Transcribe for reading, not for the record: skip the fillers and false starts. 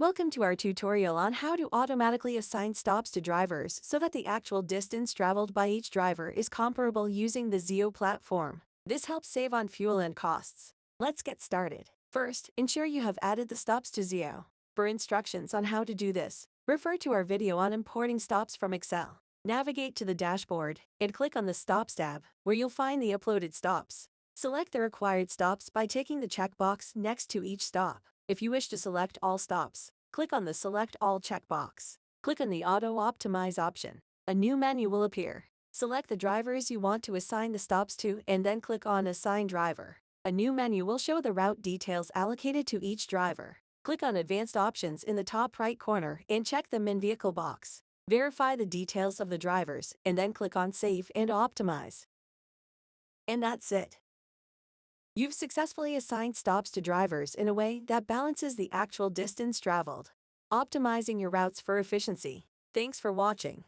Welcome to our tutorial on how to automatically assign stops to drivers so that the actual distance traveled by each driver is comparable using the Zeo platform. This helps save on fuel and costs. Let's get started. First, ensure you have added the stops to Zeo. For instructions on how to do this, refer to our video on importing stops from Excel. Navigate to the dashboard and click on the Stops tab, where you'll find the uploaded stops. Select the required stops by ticking the checkbox next to each stop. If you wish to select all stops, click on the Select All checkbox. Click on the Auto Optimize option. A new menu will appear. Select the drivers you want to assign the stops to and then click on Assign Driver. A new menu will show the route details allocated to each driver. Click on Advanced Options in the top right corner and check the Min Vehicle box. Verify the details of the drivers and then click on Save and Optimize. And that's it. You've successfully assigned stops to drivers in a way that balances the actual distance traveled, optimizing your routes for efficiency. Thanks for watching.